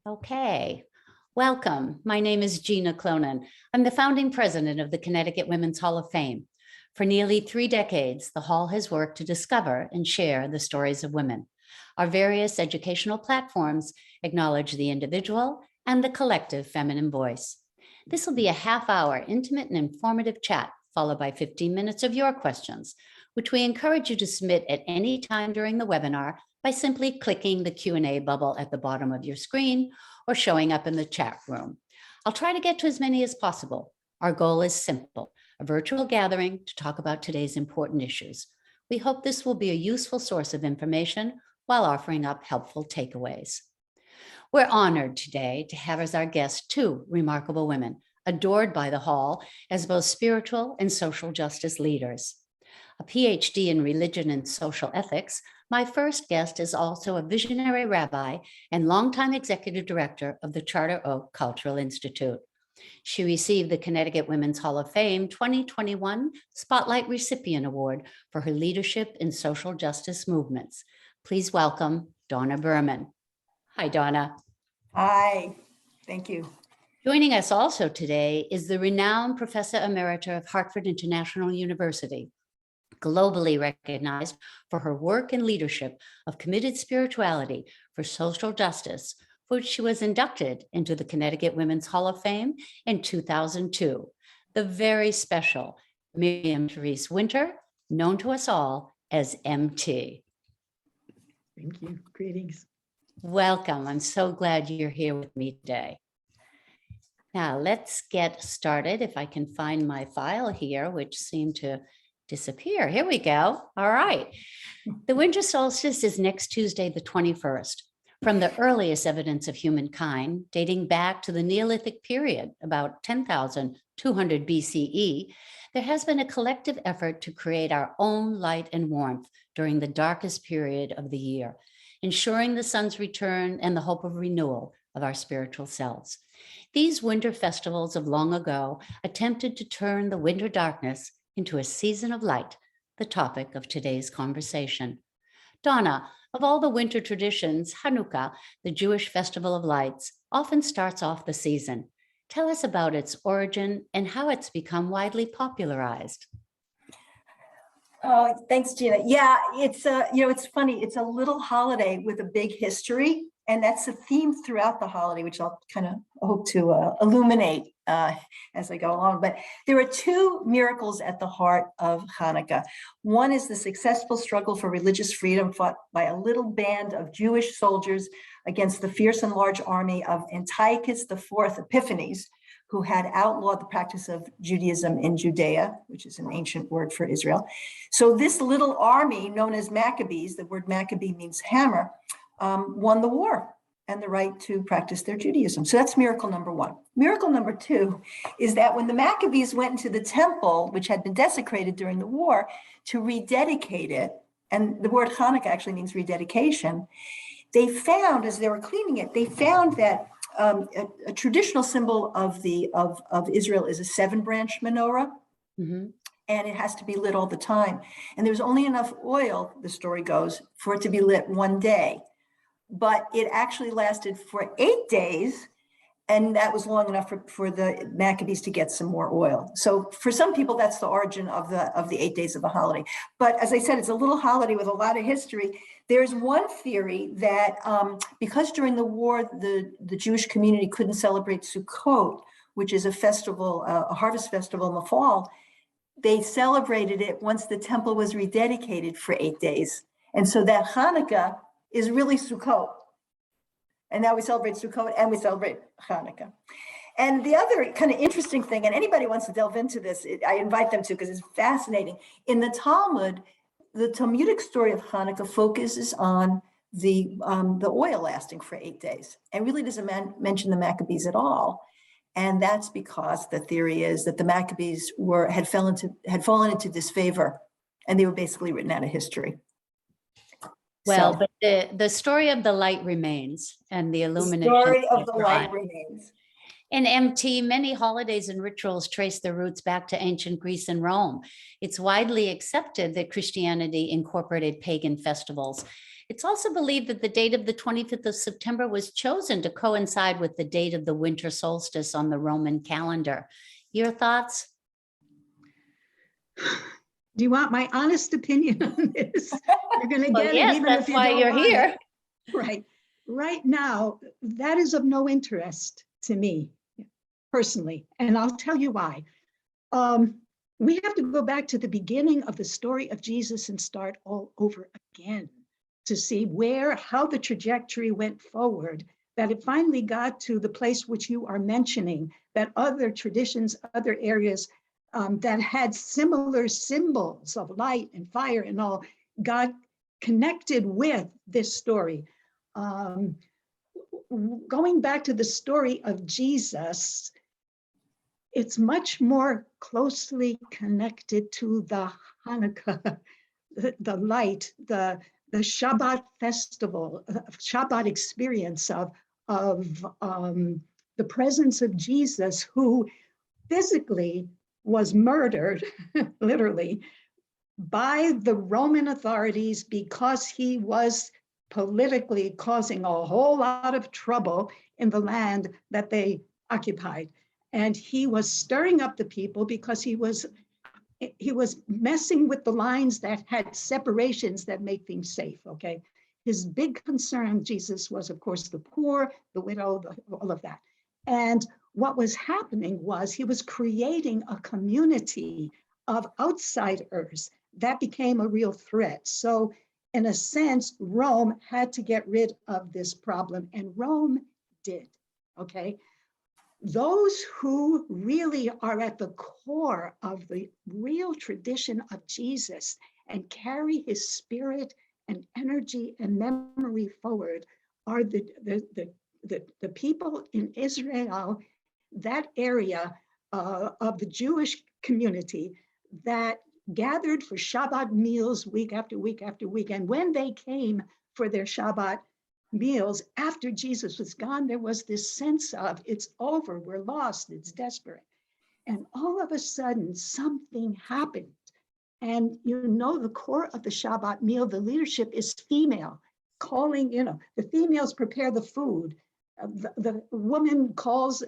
Okay, welcome. My name is Gina Clonan. I'm the founding president of the Connecticut Women's Hall of Fame. For nearly 3 decades, the Hall has worked to discover and share the stories of women. Our various educational platforms acknowledge the individual and the collective feminine voice. This will be a half-hour intimate and informative chat, followed by 15 minutes of your questions, which we encourage you to submit at any time during the webinar by simply clicking the Q&A bubble at the bottom of your screen or showing up in the chat room. I'll try to get to as many as possible. Our goal is simple, a virtual gathering to talk about today's important issues. We hope this will be a useful source of information while offering up helpful takeaways. We're honored today to have as our guests 2 remarkable women, adored by the Hall as both spiritual and social justice leaders. A PhD in religion and social ethics, my first guest is also a visionary rabbi and longtime executive director of the Charter Oak Cultural Institute. She received the Connecticut Women's Hall of Fame 2021 Spotlight Recipient Award for her leadership in social justice movements. Please welcome Donna Berman. Hi, Donna. Hi, thank you. Joining us also today is the renowned Professor Emerita of Hartford International University, globally recognized for her work and leadership of committed spirituality for social justice, for which she was inducted into the Connecticut Women's Hall of Fame in 2002. The very special Miriam Therese Winter, known to us all as MT. Thank you. Greetings. Welcome. I'm so glad you're here with me today. Now let's get started. If I can find my file here, which seemed to disappear. Here we go. All right. The winter solstice is next Tuesday, the 21st. From the earliest evidence of humankind, dating back to the Neolithic period, about 10,200 BCE, there has been a collective effort to create our own light and warmth during the darkest period of the year, ensuring the sun's return and the hope of renewal of our spiritual selves. These winter festivals of long ago attempted to turn the winter darkness into a season of light, the topic of today's conversation. Donna, of all the winter traditions, Hanukkah, the Jewish festival of lights, often starts off the season. Tell us about its origin and how it's become widely popularized. Oh, thanks, Gina. Yeah, it's it's funny. It's a little holiday with a big history, and that's a theme throughout the holiday, which I'll kind of hope to illuminate as I go along. But there are 2 miracles at the heart of Hanukkah. One is the successful struggle for religious freedom fought by a little band of Jewish soldiers against the fierce and large army of Antiochus IV Epiphanes, who had outlawed the practice of Judaism in Judea, which is an ancient word for Israel. So this little army, known as Maccabees, the word Maccabee means hammer, won the war and the right to practice their Judaism. So that's miracle number 1. Miracle number 2 is that when the Maccabees went into the temple, which had been desecrated during the war, to rededicate it, and the word Hanukkah actually means rededication, they found, as they were cleaning it, they found that a traditional symbol of Israel is a 7-branch menorah, and it has to be lit all the time. And there was only enough oil, the story goes, for it to be lit one day. But it actually lasted for 8 days, and that was long enough for the Maccabees to get some more oil. So for some people, that's the origin of the 8 days of the holiday. But as I said, it's a little holiday with a lot of history. There's one theory that because during the war, the Jewish community couldn't celebrate Sukkot, which is a festival, a harvest festival in the fall, they celebrated it once the temple was rededicated for 8 days. And so that Hanukkah is really Sukkot. And now we celebrate Sukkot and we celebrate Hanukkah. And the other kind of interesting thing, and anybody wants to delve into this, I invite them to because it's fascinating. In the Talmud, the Talmudic story of Hanukkah focuses on the oil lasting for 8 days and really doesn't mention the Maccabees at all. And that's because the theory is that the Maccabees had fallen into disfavor, and they were basically written out of history. Well, but the story of the light remains, and the illumination. The story of the light remains. In MT, many holidays and rituals trace their roots back to ancient Greece and Rome. It's widely accepted that Christianity incorporated pagan festivals. It's also believed that the date of the 25th of September was chosen to coincide with the date of the winter solstice on the Roman calendar. Your thoughts? Do you want my honest opinion on this? You're going to Well, get yes, it even that's if you why don't you're want here. it. Right. Right now, that is of no interest to me personally, and I'll tell you why. We have to go back to the beginning of the story of Jesus and start all over again to see how the trajectory went forward, that it finally got to the place which you are mentioning, that other traditions, other areas that had similar symbols of light and fire and all got connected with this story. Going back to the story of Jesus, it's much more closely connected to the Hanukkah, the light, the Shabbat festival, Shabbat experience of the presence of Jesus, who physically was murdered, literally, by the Roman authorities because he was politically causing a whole lot of trouble in the land that they occupied. And he was stirring up the people because he was messing with the lines that had separations that make things safe, okay? His big concern, Jesus, was, of course, the poor, the widow, all of that. And what was happening was he was creating a community of outsiders that became a real threat. So in a sense, Rome had to get rid of this problem, and Rome did, okay? Those who really are at the core of the real tradition of Jesus and carry his spirit and energy and memory forward are the people in Israel, that area of the Jewish community that gathered for Shabbat meals week after week after week. And when they came for their Shabbat meals after Jesus was gone, there was this sense of it's over, we're lost, it's desperate. And all of a sudden, something happened. And the core of the Shabbat meal, the leadership is female, calling, the females prepare the food. The woman calls,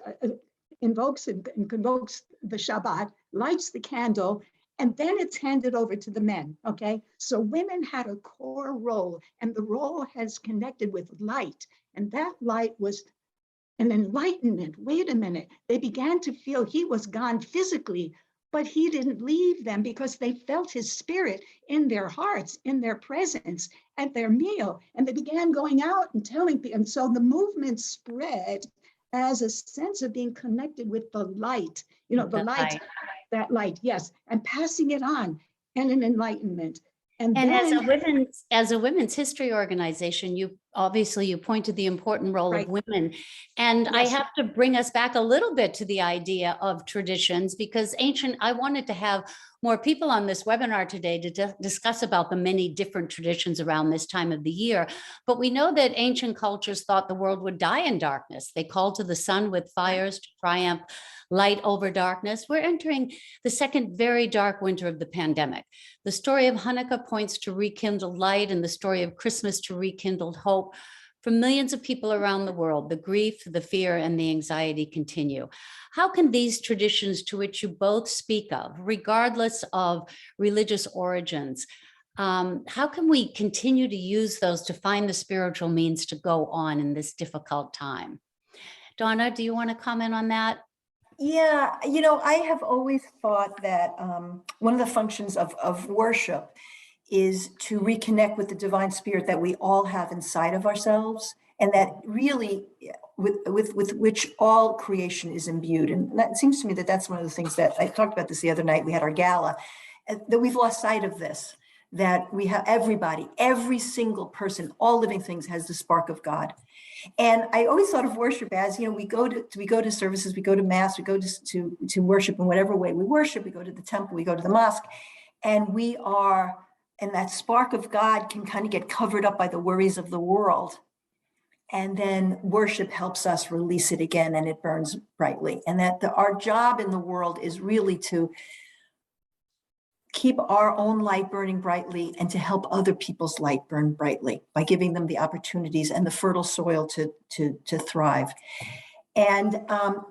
invokes and convokes the Shabbat, lights the candle, and then it's handed over to the men, okay? So women had a core role, and the role has connected with light, and that light was an enlightenment. Wait a minute, they began to feel he was gone physically, but he didn't leave them because they felt his spirit in their hearts, in their presence, at their meal, and they began going out and telling people, and so the movement spread as a sense of being connected with the light, the light. That light, yes, and passing it on, and an enlightenment. And then, as a women's history organization, you point to the important role right. of women. And yes. I have to bring us back a little bit to the idea of traditions, because I wanted to have more people on this webinar today to discuss about the many different traditions around this time of the year. But we know that ancient cultures thought the world would die in darkness. They called to the sun with fires to triumph light over darkness. We're entering the second very dark winter of the pandemic. The story of Hanukkah points to rekindled light, and the story of Christmas to rekindled hope. For millions of people around the world, the grief, the fear, and the anxiety continue. How can these traditions to which you both speak of, regardless of religious origins, how can we continue to use those to find the spiritual means to go on in this difficult time? Donna, do you want to comment on that? Yeah, I have always thought that one of the functions of worship is to reconnect with the divine spirit that we all have inside of ourselves, and that really with which all creation is imbued. And that seems to me that that's one of the things that I talked about this the other night. We had our gala, that we've lost sight of this, that we have every single person, all living things has the spark of God. And I always thought of worship as, we go to services, we go to mass, we go to worship in whatever way we worship, we go to the temple, we go to the mosque, and that spark of God can kind of get covered up by the worries of the world. And then worship helps us release it again, and it burns brightly. And that our job in the world is really to keep our own light burning brightly and to help other people's light burn brightly by giving them the opportunities and the fertile soil to thrive. And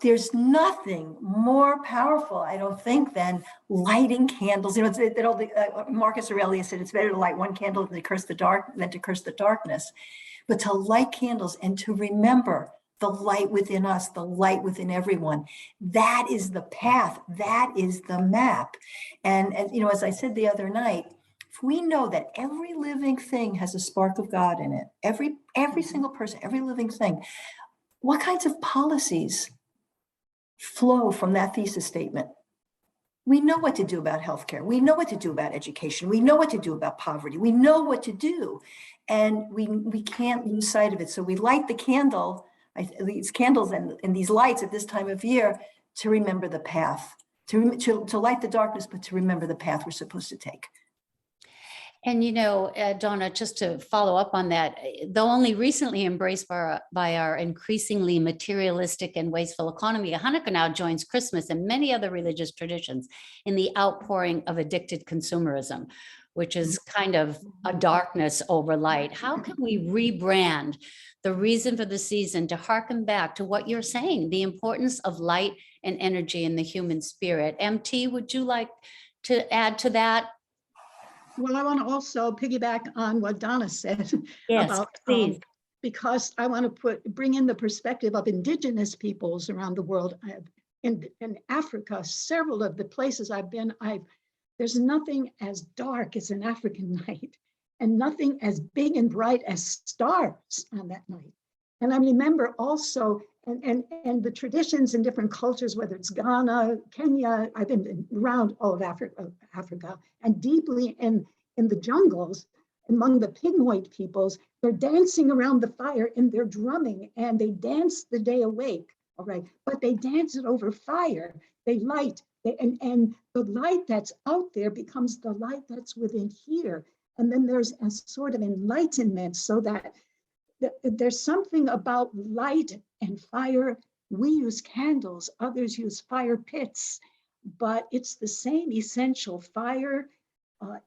there's nothing more powerful, I don't think, than lighting candles. You know, Marcus Aurelius said it's better to light one candle than to curse the darkness. But to light candles and to remember the light within us, the light within everyone, that is the path, that is the map. And you know, as I said the other night, if we know that every living thing has a spark of God in it, every single person, every living thing, what kinds of policies flow from that thesis statement? We know what to do about healthcare. We know what to do about education. We know what to do about poverty. We know what to do, and we can't lose sight of it. So we light the candle, these candles and these lights at this time of year to remember the path, to light the darkness, but to remember the path we're supposed to take. And, you know, Donna, just to follow up on that, though only recently embraced by our increasingly materialistic and wasteful economy, Hanukkah now joins Christmas and many other religious traditions in the outpouring of addicted consumerism, which is kind of a darkness over light. How can we rebrand the reason for the season to hearken back to what you're saying, the importance of light and energy in the human spirit? MT, would you like to add to that? Well, I want to also piggyback on what Donna said Yes, about, please. because I want to bring in the perspective of indigenous peoples around the world. In Africa, several of the places I've been, there's nothing as dark as an African night, and nothing as big and bright as stars on that night. And I remember also, and the traditions in different cultures, whether it's Ghana, Kenya, I've been around all of Africa, and deeply in the jungles, among the Pygmoid peoples, they're dancing around the fire and they're drumming, and they dance the day awake, all right? But they dance it over fire, they light, and the light that's out there becomes the light that's within here. And then there's a sort of enlightenment, so that there's something about light and fire. We use candles, others use fire pits, but it's the same essential. Fire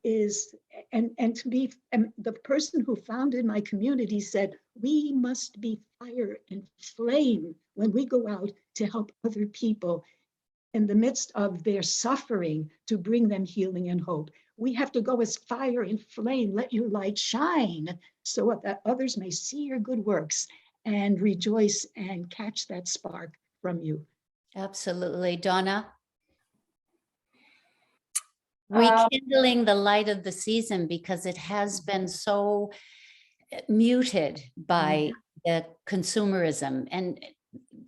is, and to be, and the person who founded my community said, we must be fire and flame when we go out to help other people in the midst of their suffering, to bring them healing and hope. We have to go as fire and flame. Let your light shine so that others may see your good works and rejoice and catch that spark from you. Absolutely. Donna? Rekindling the light of the season, because it has been so muted by the consumerism and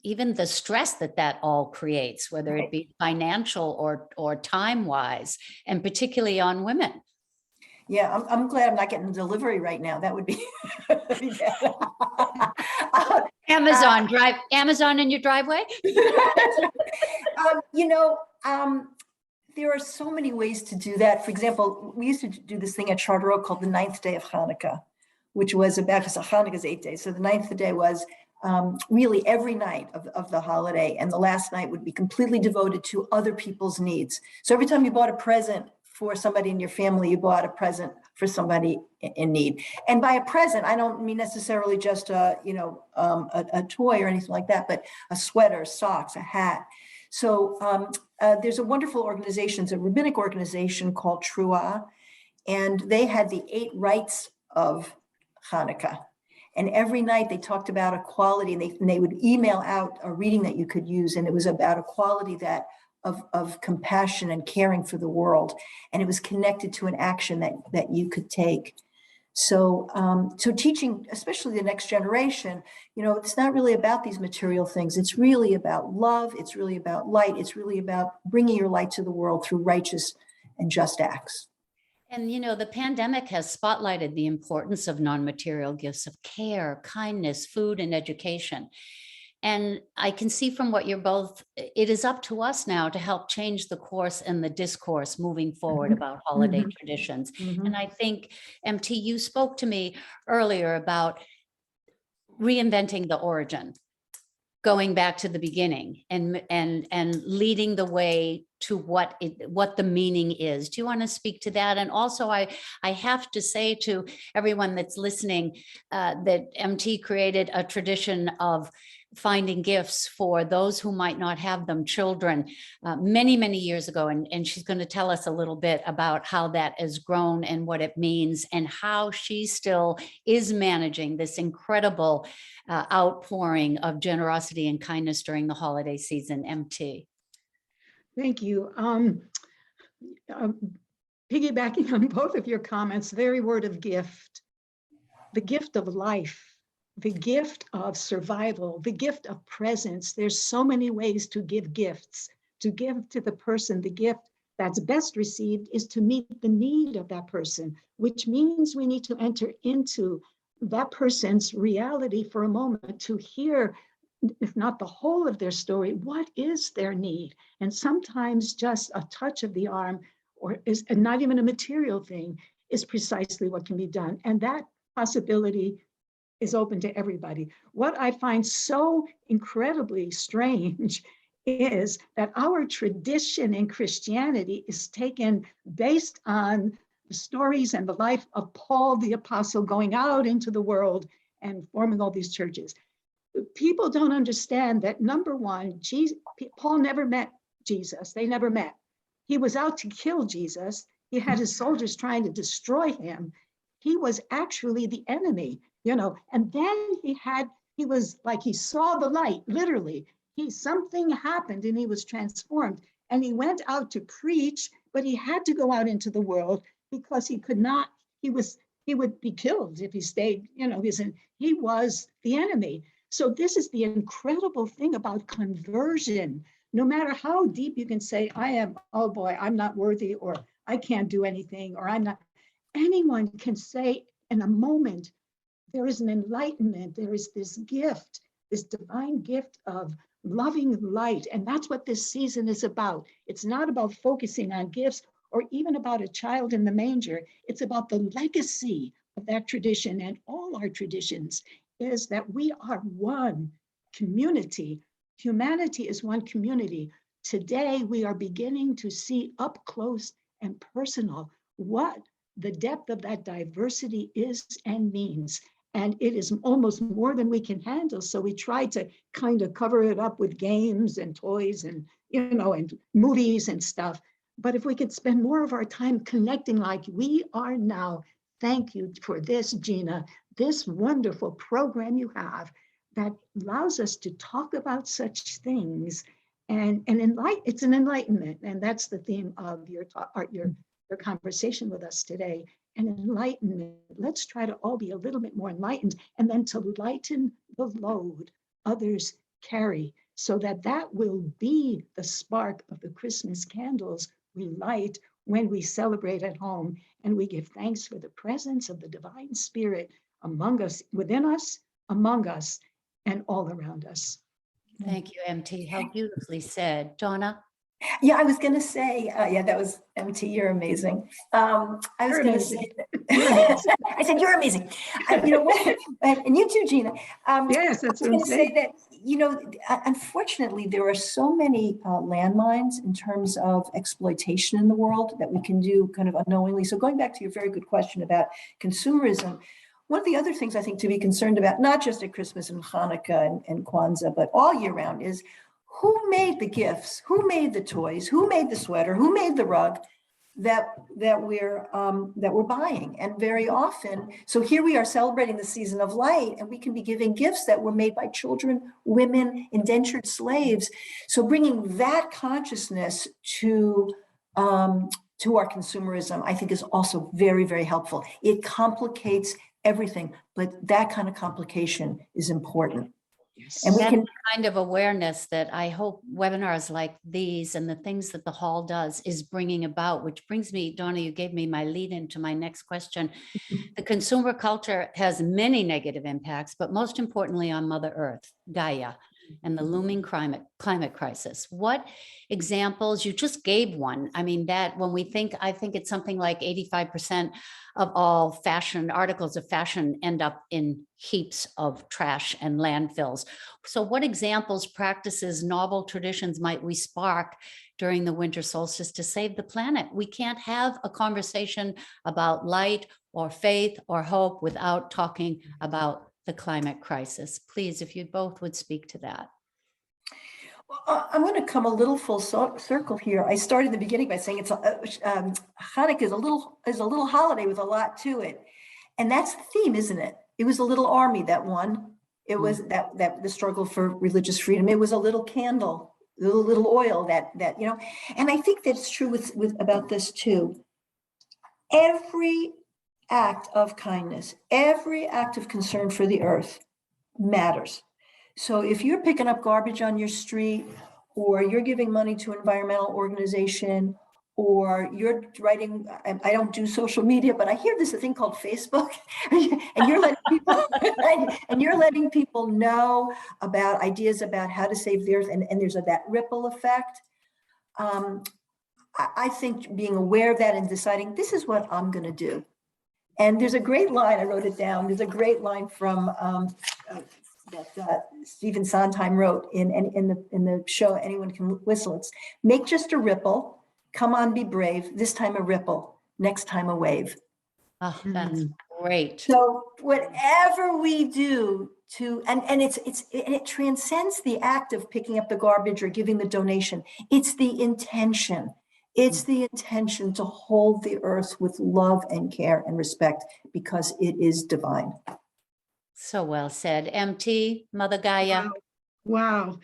even the stress that all creates, whether it be financial or time-wise, and particularly on women. Yeah, I'm glad I'm not getting delivery right now. That would be, Amazon in your driveway. You know, there are so many ways to do that. For example, we used to do this thing at Charter Oak called the Ninth Day of Hanukkah, which was about, because Hanukkah is 8 days. So the ninth day was really every night of the holiday. And the last night would be completely devoted to other people's needs. So every time you bought a present for somebody in your family, you bought a present for somebody in need. And by a present, I don't mean necessarily just a toy or anything like that, but a sweater, socks, a hat. So there's a wonderful organization, it's a rabbinic organization called Trua, and they had the 8 rites of Hanukkah. And every night they talked about a quality, and they would email out a reading that you could use. And it was about a quality that of compassion and caring for the world. And it was connected to an action that you could take. So, so teaching, especially the next generation, it's not really about these material things. It's really about love. It's really about light. It's really about bringing your light to the world through righteous and just acts. And, the pandemic has spotlighted the importance of non-material gifts of care, kindness, food, and education. And I can see from what you're both, it is up to us now to help change the course and the discourse moving forward about holiday traditions. And I think, MT, you spoke to me earlier about reinventing the origin, going back to the beginning and leading the way to what the meaning is. Do you want to speak to that? And also, I have to say to everyone that's listening that MT created a tradition of finding gifts for those who might not have them, children, many, many years ago. And she's going to tell us a little bit about how that has grown and what it means and how she still is managing this incredible outpouring of generosity and kindness during the holiday season. MT. Thank you. Piggybacking on both of your comments, the very word of gift, the gift of life, the gift of survival, the gift of presence. There's so many ways to give gifts. To give to the person, the gift that's best received is to meet the need of that person, which means we need to enter into that person's reality for a moment to hear, if not the whole of their story, what is their need? And sometimes just a touch of the arm, or is not even a material thing, is precisely what can be done. And that possibility is open to everybody. What I find so incredibly strange is that our tradition in Christianity is taken based on the stories and the life of Paul the Apostle going out into the world and forming all these churches. People don't understand that, number one, Paul never met Jesus. They never met. He was out to kill Jesus. He had his soldiers trying to destroy him. He was actually the enemy, and then he was like, he saw the light, literally. Something happened and he was transformed, and he went out to preach, but he had to go out into the world because he would be killed if he stayed, he was the enemy. So this is the incredible thing about conversion. No matter how deep you can say, I'm not worthy, or I can't do anything, or anyone can say in a moment, there is an enlightenment, there is this gift, this divine gift of loving light. And that's what this season is about. It's not about focusing on gifts or even about a child in the manger. It's about the legacy of that tradition, and all our traditions is that we are one community. Humanity is one community. Today, we are beginning to see up close and personal what the depth of that diversity is and means. And it is almost more than we can handle. So we try to kind of cover it up with games and toys and, and movies and stuff. But if we could spend more of our time connecting like we are now, thank you for this, Gina, this wonderful program you have that allows us to talk about such things. And it's an enlightenment. And that's the theme of your conversation with us today. And enlightenment. Let's try to all be a little bit more enlightened, and then to lighten the load others carry, so that will be the spark of the Christmas candles we light when we celebrate at home, and we give thanks for the presence of the divine spirit among us, within us, among us, and all around us. Thank you, MT. How beautifully said. Donna? Yeah, I was going to say, that was MT, you're amazing. I was going to say, I said, you're amazing. And you too, Gina. Yes, that's what I'm saying. I was going to say that, unfortunately, there are so many landmines in terms of exploitation in the world that we can do kind of unknowingly. So going back to your very good question about consumerism, one of the other things I think to be concerned about, not just at Christmas and Hanukkah and Kwanzaa, but all year round, is who made the gifts, who made the toys, who made the sweater, who made the rug that we're buying. And very often, so here we are celebrating the season of light, and we can be giving gifts that were made by children, women, indentured slaves. So bringing that consciousness to our consumerism, I think, is also very, very helpful. It complicates everything, but that kind of complication is important. And we can kind of awareness that I hope webinars like these and the things that the hall does is bringing about, which brings me, Donna, you gave me my lead into my next question. The consumer culture has many negative impacts, but most importantly on Mother Earth, Gaia. and the looming climate crisis. What examples, you just gave one. I mean, that when we think, I think it's something like 85% of all fashion articles of fashion end up in heaps of trash and landfills. So what examples, practices, novel traditions might we spark during the winter solstice to save the planet? We can't have a conversation about light or faith or hope without talking about the climate crisis. Please, if you both would speak to that. Well, I'm going to come a little full circle here. I started in the beginning by saying it's Hanukkah is a little holiday with a lot to it, and that's the theme, isn't it? It was a little army that won. It was that the struggle for religious freedom. It was a little candle, little oil that and I think that's true with about this too. Every act of kindness, every act of concern for the earth matters. So if you're picking up garbage on your street, or you're giving money to an environmental organization, or you're writing, I don't do social media, but I hear there's a thing called Facebook, and you're letting people and you're letting people know about ideas about how to save the earth, and there's that ripple effect. I think being aware of that and deciding this is what I'm going to do. And there's a great line, I wrote it down. There's a great line from that Stephen Sondheim wrote in the show Anyone Can Whistle. It's make just a ripple, come on, be brave, this time a ripple, next time a wave. Oh, that's great. So whatever we do to, and it transcends the act of picking up the garbage or giving the donation. It's the intention. It's the intention to hold the earth with love and care and respect, because it is divine. So well said. MT, Mother Gaia. Wow.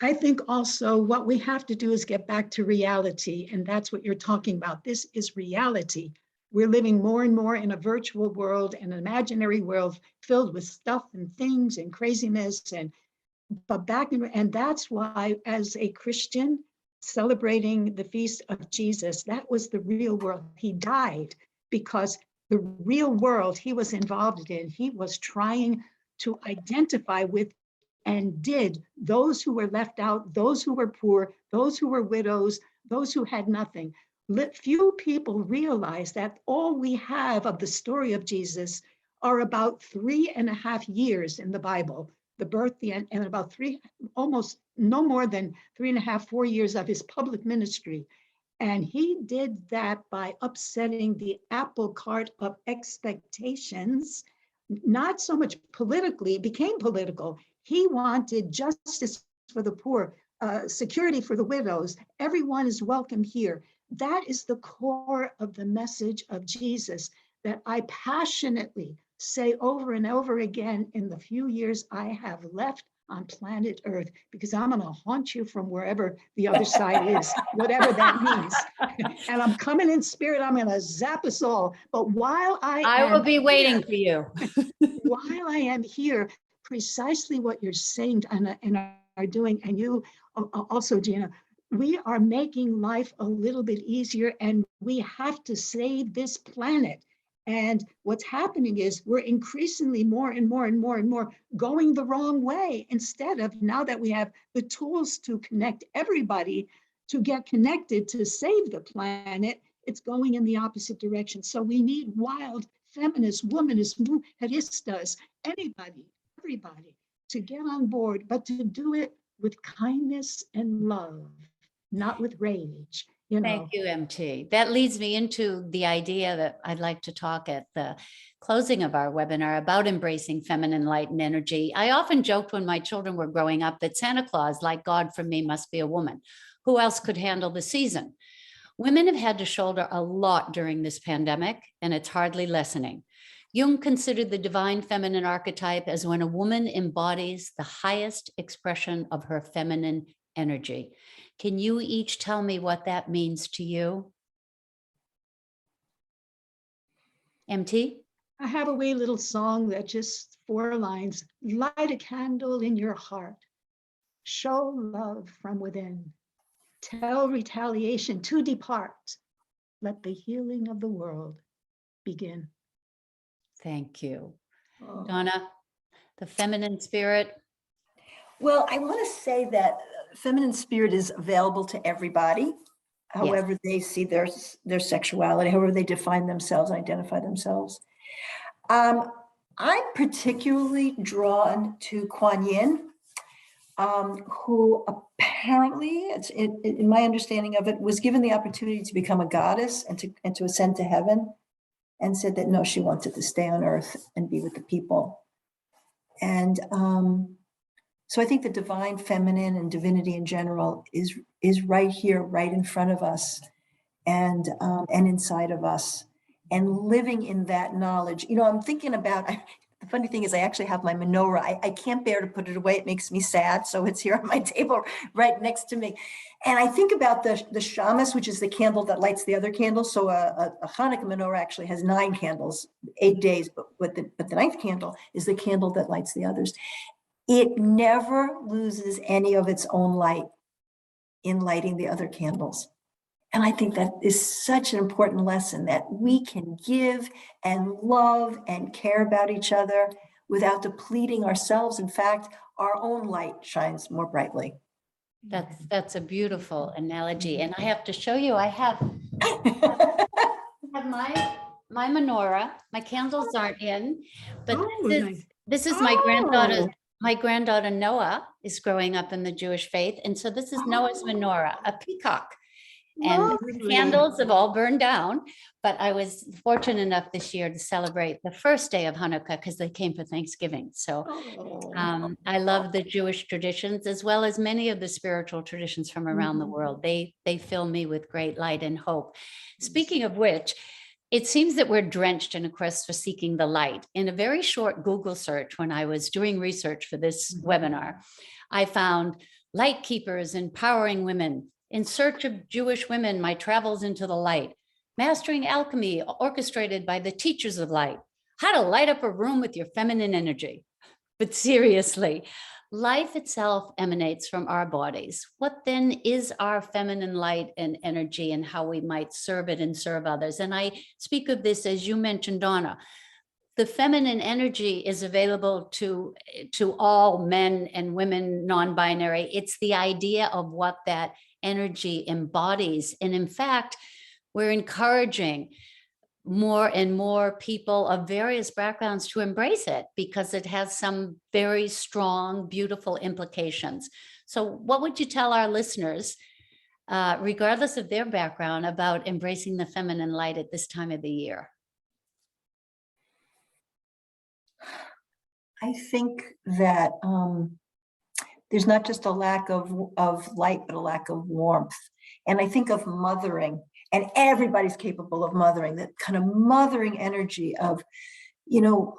I think also what we have to do is get back to reality. And that's what you're talking about. This is reality. We're living more and more in a virtual world, an imaginary world filled with stuff and things and craziness. And that's why, as a Christian, celebrating the feast of Jesus, that was the real world. He died because the real world he was involved in, he was trying to identify with and did those who were left out, those who were poor, those who were widows, those who had nothing. Few people realize that all we have of the story of Jesus are about 3.5 years in the Bible, the birth, the end, and about almost no more than 3.5, 4 years of his public ministry. And he did that by upsetting the apple cart of expectations, not so much politically, it became political. He wanted justice for the poor, security for the widows. Everyone is welcome here. That is the core of the message of Jesus that I passionately say over and over again in the few years I have left on planet Earth, because I'm going to haunt you from wherever the other side is, whatever that means. And I'm coming in spirit, I'm going to zap us all. But while I will be waiting for you. While I am here, precisely what you're saying and are doing, and you also, Gina, we are making life a little bit easier, and we have to save this planet. And what's happening is we're increasingly more and more and more and more going the wrong way, instead of, now that we have the tools to connect everybody to get connected to save the planet, it's going in the opposite direction. So we need wild feminists, womanists, mujeristas, everybody to get on board, but to do it with kindness and love, not with rage. Thank you, MT. That leads me into the idea that I'd like to talk at the closing of our webinar about embracing feminine light and energy. I often joked when my children were growing up that Santa Claus, like God for me, must be a woman. Who else could handle the season? Women have had to shoulder a lot during this pandemic, and it's hardly lessening. Jung considered the divine feminine archetype as when a woman embodies the highest expression of her feminine energy. Can you each tell me what that means to you? MT? I have a wee little song that just 4 lines. Light a candle in your heart. Show love from within. Tell retaliation to depart. Let the healing of the world begin. Thank you. Donna, the feminine spirit. Well, I want to say that feminine spirit is available to everybody, however they see their sexuality, however they define themselves, identify themselves. I'm particularly drawn to Kuan Yin, who apparently, in my understanding of it, was given the opportunity to become a goddess and to ascend to heaven, and said that no, she wanted to stay on earth and be with the people. And so I think the divine feminine and divinity in general is right here, right in front of us, and inside of us, and living in that knowledge. You know, I'm thinking about, the funny thing is I actually have my menorah. I can't bear to put it away. It makes me sad. So it's here on my table right next to me. And I think about the shamas, which is the candle that lights the other candles. So a Hanukkah menorah actually has 9 candles, 8 days, but the 9th candle is the candle that lights the others. It never loses any of its own light in lighting the other candles. And I think that is such an important lesson, that we can give and love and care about each other without depleting ourselves. In fact, our own light shines more brightly. That's a beautiful analogy. And I have to show you, I have my menorah. My candles aren't in, but this is my granddaughter. My granddaughter Noah is growing up in the Jewish faith. And so this is Noah's menorah, a peacock. And the candles have all burned down, but I was fortunate enough this year to celebrate the first day of Hanukkah because they came for Thanksgiving. So I love the Jewish traditions as well as many of the spiritual traditions from around the world. They fill me with great light and hope. Speaking of which, it seems that we're drenched in a quest for seeking the light. In a very short Google search, when I was doing research for this webinar, I found light keepers empowering women, in search of Jewish women, my travels into the light, mastering alchemy orchestrated by the teachers of light, how to light up a room with your feminine energy. But seriously, life itself emanates from our bodies. What then is our feminine light and energy, and how we might serve it and serve others? And I speak of this, as you mentioned, Donna. The feminine energy is available to all men and women, non-binary. It's the idea of what that energy embodies. And in fact, we're encouraging more and more people of various backgrounds to embrace it because it has some very strong, beautiful implications. So what would you tell our listeners, regardless of their background, about embracing the feminine light at this time of the year? I think that there's not just a lack of light, but a lack of warmth. And I think of mothering, and everybody's capable of mothering, that kind of mothering energy of, you know,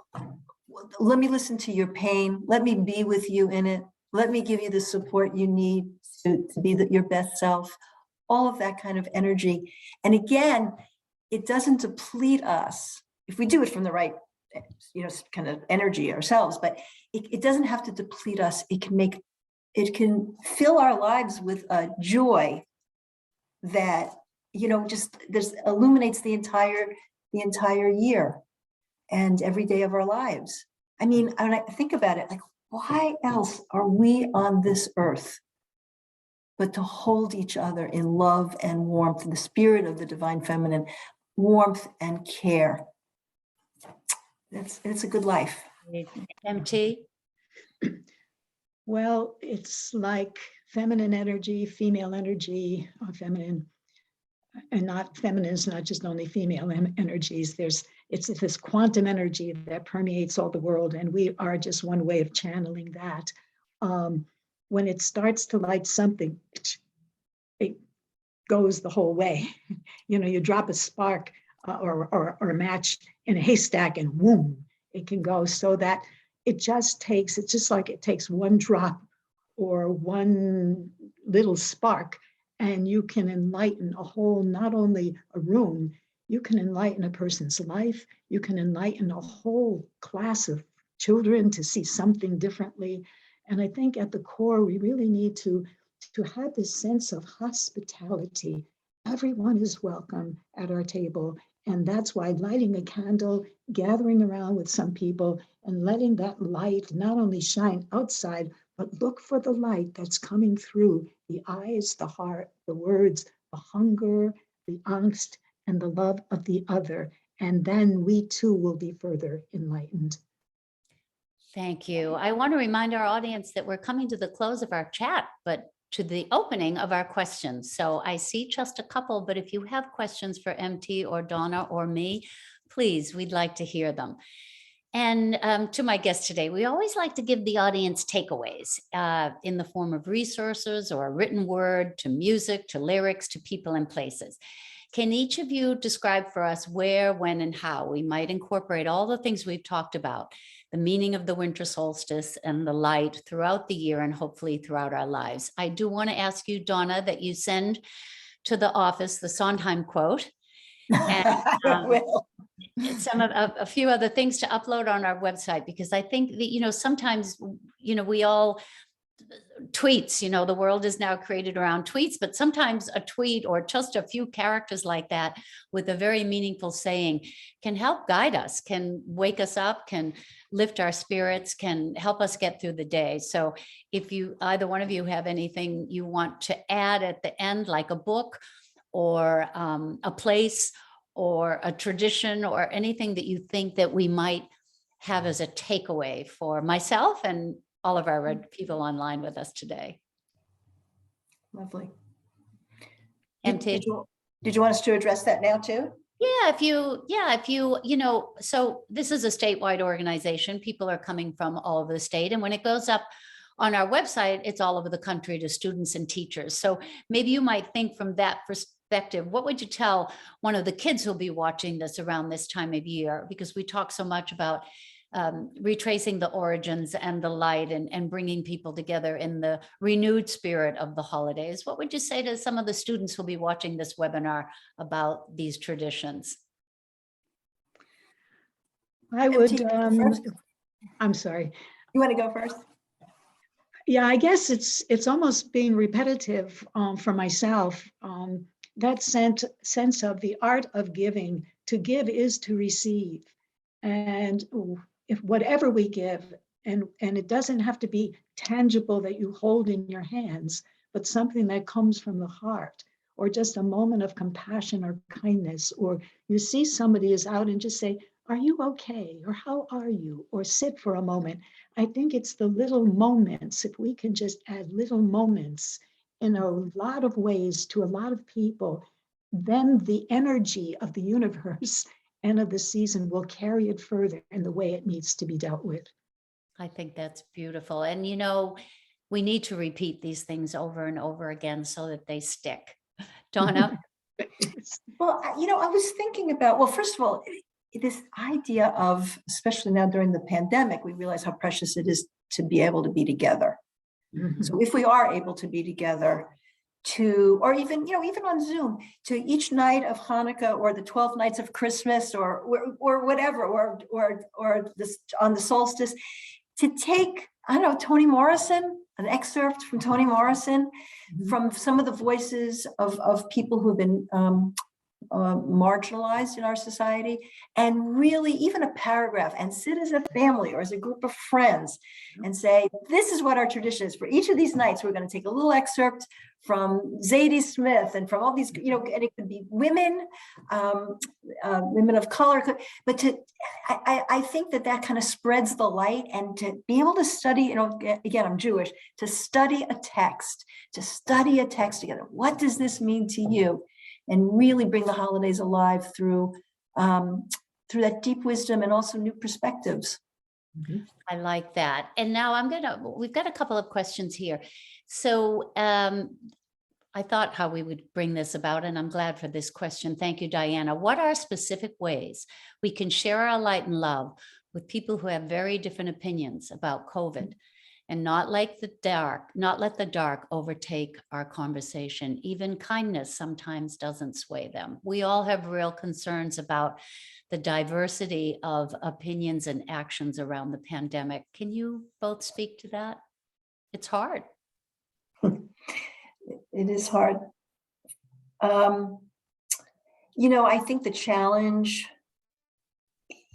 let me listen to your pain. Let me be with you in it. Let me give you the support you need to be your best self. All of that kind of energy. And again, it doesn't deplete us if we do it from the right, you know, kind of energy ourselves, but it doesn't have to deplete us. It can fill our lives with a joy that, you know, just illuminates the entire year and every day of our lives. I mean, when I think about it, like, why else are we on this earth but to hold each other in love and warmth, the spirit of the divine feminine, warmth and care? It's a good life. MT? Well, it's like feminine energy, female energy, or feminine, and not feminine is not just only female energies. It's this quantum energy that permeates all the world, and we are just one way of channeling that. When it starts to light something, it goes the whole way. You know, you drop a spark or a match in a haystack, and whoom, it can go. So that it's just like it takes one drop or one little spark, and you can enlighten a whole, not only a room, you can enlighten a person's life, you can enlighten a whole class of children to see something differently. And I think at the core, we really need to have this sense of hospitality. Everyone is welcome at our table. And that's why lighting a candle, gathering around with some people, and letting that light not only shine outside, but look for the light that's coming through the eyes, the heart, the words, the hunger, the angst, and the love of the other. And then we too will be further enlightened. Thank you. I want to remind our audience that we're coming to the close of our chat, but to the opening of our questions. So I see just a couple, but if you have questions for MT or Donna or me, please, we'd like to hear them. And to my guest today, we always like to give the audience takeaways in the form of resources or a written word, to music, to lyrics, to people and places. Can each of you describe for us where, when, and how we might incorporate all the things we've talked about, the meaning of the winter solstice and the light throughout the year and hopefully throughout our lives? I do want to ask you, Donna, that you send to the office the Sondheim quote and a few other things to upload on our website, because I think that, sometimes, we all tweets, the world is now created around tweets, but sometimes a tweet or just a few characters like that with a very meaningful saying can help guide us, can wake us up, can lift our spirits, can help us get through the day. So if either one of you have anything you want to add at the end, like a book or a place or a tradition or anything that you think that we might have as a takeaway for myself and all of our people online with us today. Lovely. MT. Did you want us to address that now too? Yeah, if you, so this is a statewide organization. People are coming from all over the state. And when it goes up on our website, it's all over the country to students and teachers. So maybe you might think from that perspective, what would you tell one of the kids who'll be watching this around this time of year? Because we talk so much about retracing the origins and the light and bringing people together in the renewed spirit of the holidays. What would you say to some of the students who'll be watching this webinar about these traditions? I would, I'm sorry. You want to go first? Yeah, I guess it's almost being repetitive for myself. That sense of the art of giving. To give is to receive. And if whatever we give, and it doesn't have to be tangible that you hold in your hands, but something that comes from the heart, or just a moment of compassion or kindness, or you see somebody is out and just say, "Are you okay?" or "How are you?" or sit for a moment. I think it's the little moments, if we can just add little moments in a lot of ways to a lot of people, then the energy of the universe and of the season will carry it further in the way it needs to be dealt with. I think that's beautiful. And, we need to repeat these things over and over again so that they stick. Donna? Well, I was thinking about, well, first of all, this idea of, especially now during the pandemic, we realize how precious it is to be able to be together. Mm-hmm. So if we are able to be together, or even on Zoom, to each night of Hanukkah or the 12 nights of Christmas or whatever, or this on the solstice, to take, Toni Morrison, an excerpt from Toni Morrison, mm-hmm. from some of the voices of people who have been marginalized in our society, and really even a paragraph, and sit as a family or as a group of friends and say, this is what our tradition is. For each of these nights, we're going to take a little excerpt from Zadie Smith and from all these, and it could be women, women of color, but I think that kind of spreads the light, and to be able to study, again, I'm Jewish, to study a text together. What does this mean to you? And really bring the holidays alive through that deep wisdom and also new perspectives. Mm-hmm. I like that. And now we've got a couple of questions here. So I thought how we would bring this about, and I'm glad for this question. Thank you, Diana. What are specific ways we can share our light and love with people who have very different opinions about COVID? And not let the dark overtake our conversation. Even kindness sometimes doesn't sway them. We all have real concerns about the diversity of opinions and actions around the pandemic. Can you both speak to that? It's hard. It is hard. I think the challenge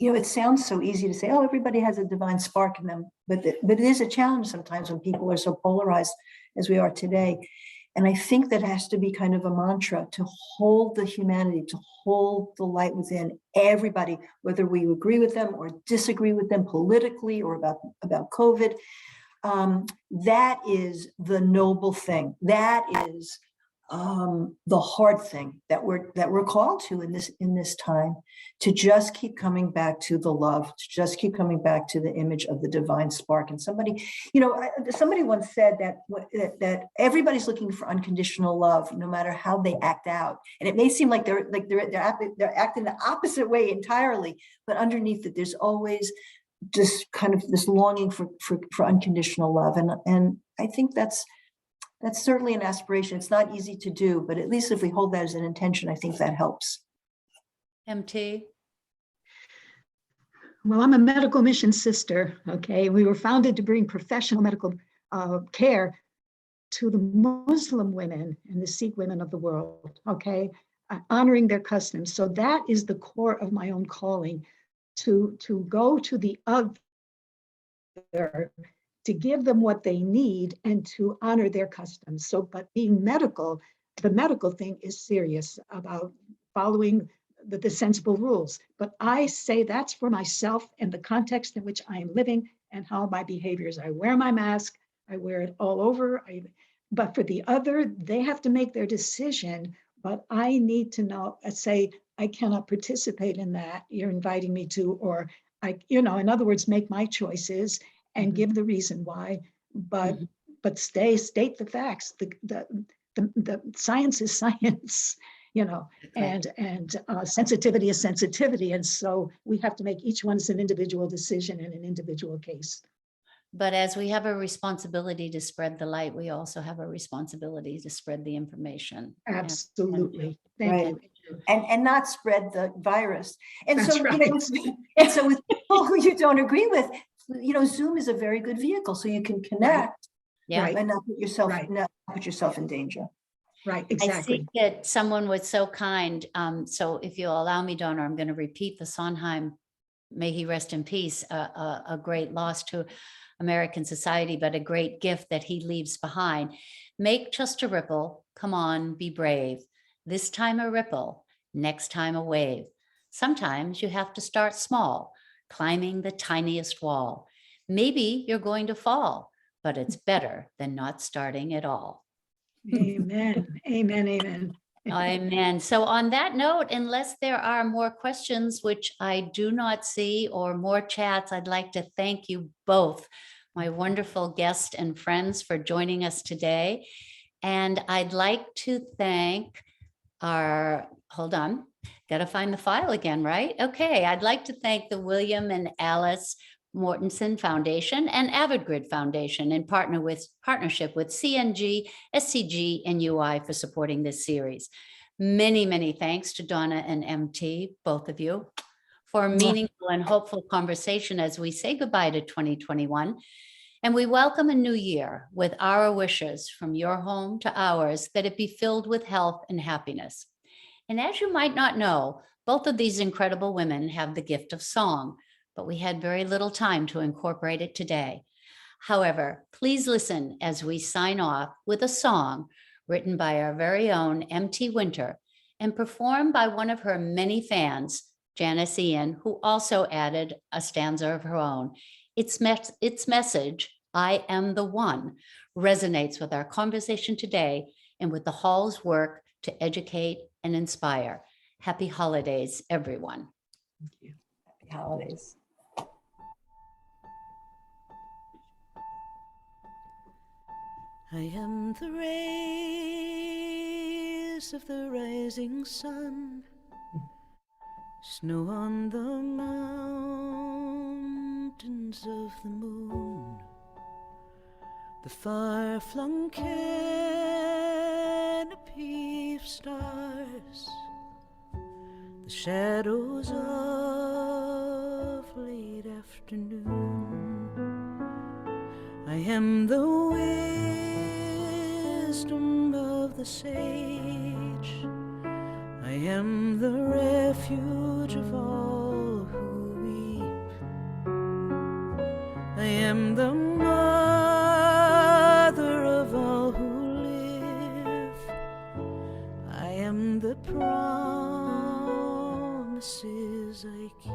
it sounds so easy to say, oh, everybody has a divine spark in them, but it is a challenge sometimes when people are so polarized as we are today. And I think that has to be kind of a mantra to hold the humanity, to hold the light within everybody, whether we agree with them or disagree with them politically or about COVID. That is the noble thing. That is the hard thing that we're called to in this time, to just keep coming back to the love, to just keep coming back to the image of the divine spark. And somebody once said that everybody's looking for unconditional love, no matter how they act out. And it may seem like they're acting the opposite way entirely, but underneath it, there's always just kind of this longing for unconditional love. And I think that's certainly an aspiration. It's not easy to do, but at least if we hold that as an intention, I think that helps. MT? Well, I'm a medical mission sister, okay? We were founded to bring professional medical care to the Muslim women and the Sikh women of the world, okay? Honoring their customs. So that is the core of my own calling, to go to the other, to give them what they need and to honor their customs. So, but being medical, the medical thing is serious about following the sensible rules. But I say that's for myself and the context in which I am living and how my behaviors. I wear my mask, I wear it all over. But for the other, they have to make their decision. But I need to know, say, I cannot participate in that you're inviting me to, or in other words, make my choices and give the reason why, but state the facts. The science is science, and sensitivity is sensitivity, and so we have to make each one as an individual decision in an individual case. But as we have a responsibility to spread the light, we also have a responsibility to spread the information. Absolutely. Thank you. And not spread the virus. And That's so, right. and so with people who you don't agree with, Zoom is a very good vehicle, so you can connect, and not put yourself in danger. Right, exactly. I think that someone was so kind. So if you'll allow me, Donna, I'm going to repeat the Sondheim, may he rest in peace, a great loss to American society, but a great gift that he leaves behind. Make just a ripple, come on, be brave. This time a ripple, next time a wave. Sometimes you have to start small, climbing the tiniest wall. Maybe you're going to fall, but it's better than not starting at all. Amen, amen, amen. Amen. So on that note, unless there are more questions, which I do not see, or more chats, I'd like to thank you both, my wonderful guests and friends, for joining us today. And I'd like to thank hold on, got to find the file again, right? Okay, I'd like to thank the William and Alice Mortensen Foundation and AvidGrid Foundation in partnership with CNG, SCG, and UI for supporting this series. Many, many thanks to Donna and MT, both of you, for a meaningful and hopeful conversation as we say goodbye to 2021. And we welcome a new year with our wishes from your home to ours, that it be filled with health and happiness. And as you might not know, both of these incredible women have the gift of song, but we had very little time to incorporate it today. However, please listen as we sign off with a song written by our very own MT Winter and performed by one of her many fans, Janice Ian, who also added a stanza of her own. Its message, I am the one, resonates with our conversation today and with the Hall's work to educate and inspire. Happy holidays, everyone. Thank you. Happy holidays. I am the rays of the rising sun, snow on the mountains of the moon, the far-flung canopy of stars, the shadows of late afternoon. I am the wisdom of the sage, I am the refuge of all who am the mother of all who live. I am the promises I keep.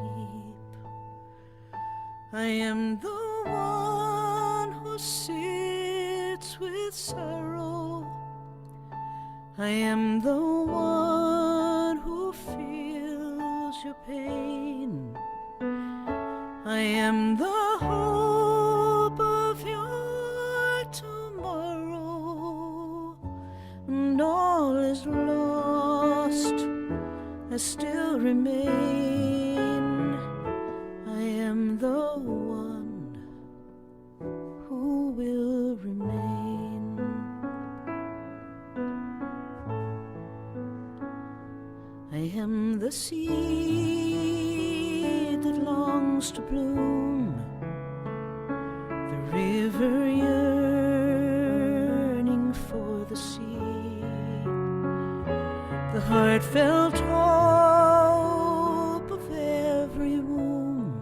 I am the one who sits with sorrow. I am the one who feels your pain. I am the hope of your tomorrow. And all is lost, I still remain. I am the one who will remain. I am the seed that longs to bloom, the river yearning for the sea, the heartfelt hope of every womb.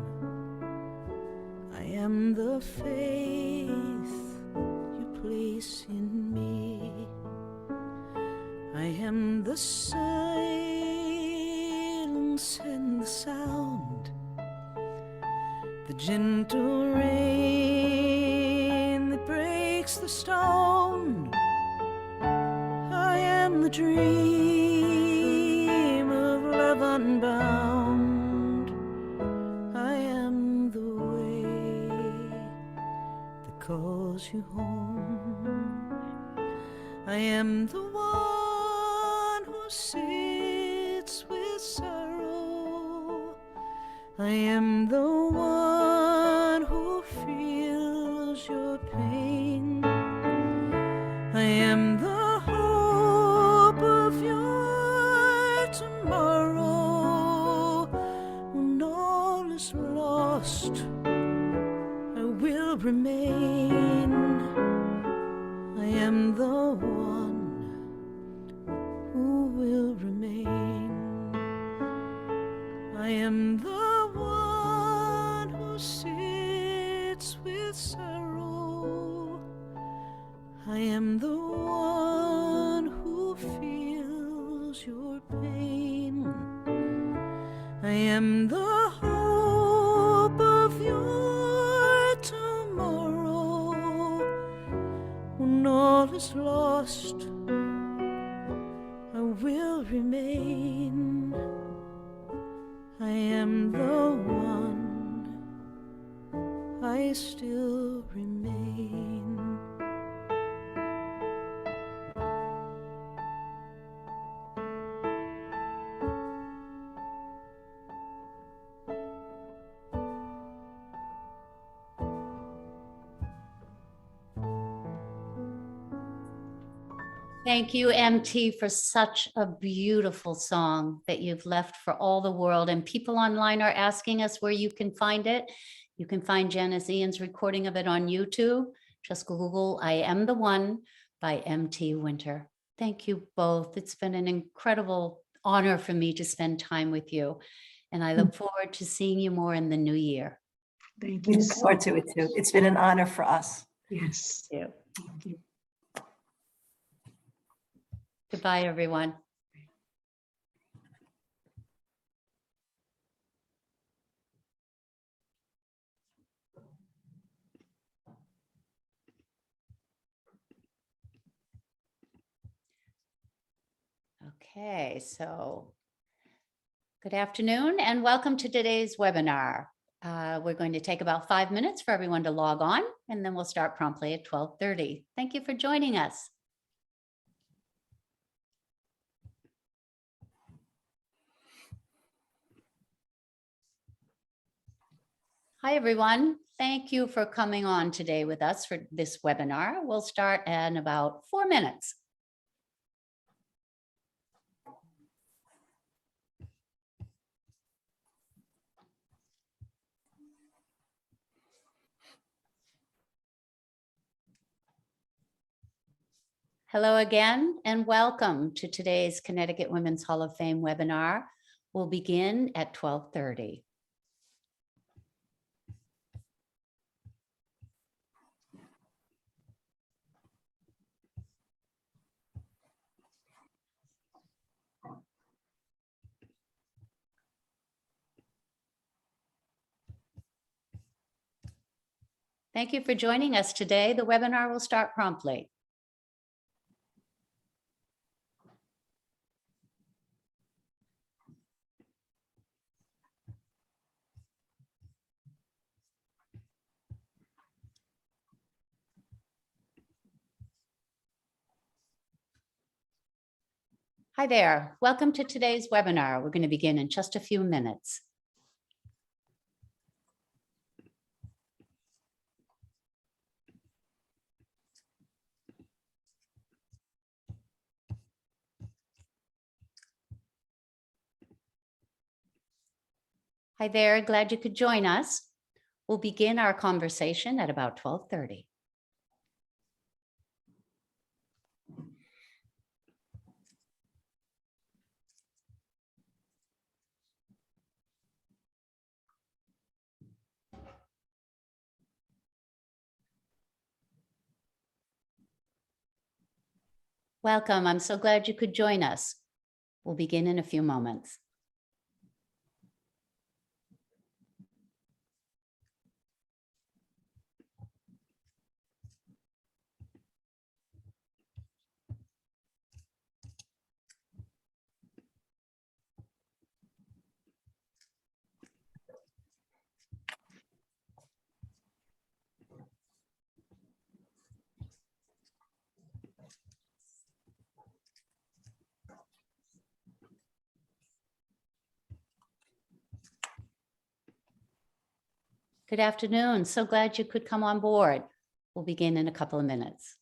I am the faith you place in me. I am the silence and the sound, the gentle rain that breaks the stone. I am the dream of love unbound. I am the way that calls you home. I am the one who sits with sorrow. I am the one who feels your pain. I am the hope of your tomorrow. When all is lost, I will remain. I am the one who will remain. I am the one who sits with sorrow. I am the one who feels your pain. I am the hope of your tomorrow. When all is lost, I will remain. I am the one, I still remain. Thank you, MT, for such a beautiful song that you've left for all the world. And people online are asking us where you can find it. You can find Janice Ian's recording of it on YouTube. Just Google I Am the One by MT Winter. Thank you both. It's been an incredible honor for me to spend time with you. And I look forward to seeing you more in the new year. Thank We you. look forward to it too. It's been an honor for us. Yes. Thank you. Thank you. Goodbye, everyone. Okay, so good afternoon and welcome to today's webinar. We're going to take about 5 minutes for everyone to log on, and then we'll start promptly at 12:30. Thank you for joining us. Hi, everyone. Thank you for coming on today with us for this webinar. We'll start in about 4 minutes. Hello again, and welcome to today's Connecticut Women's Hall of Fame webinar. We'll begin at 12:30. Thank you for joining us today. The webinar will start promptly. Hi there. Welcome to today's webinar. We're going to begin in just a few minutes. Hi there. Glad you could join us. We'll begin our conversation at about 12:30. Welcome. I'm so glad you could join us. We'll begin in a few moments. Good afternoon. So glad you could come on board. We'll begin in a couple of minutes.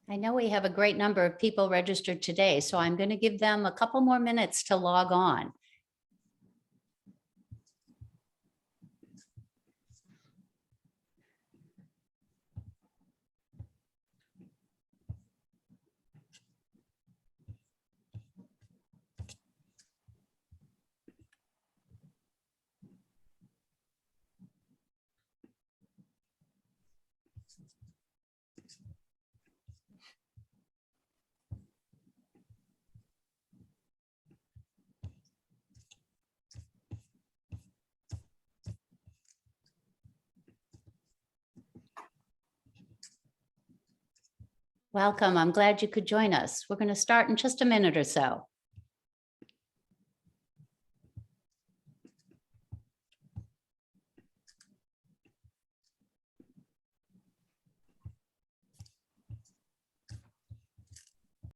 I know we have a great number of people registered today, so I'm going to give them a couple more minutes to log on. Welcome. I'm glad you could join us. We're going to start in just a minute or so.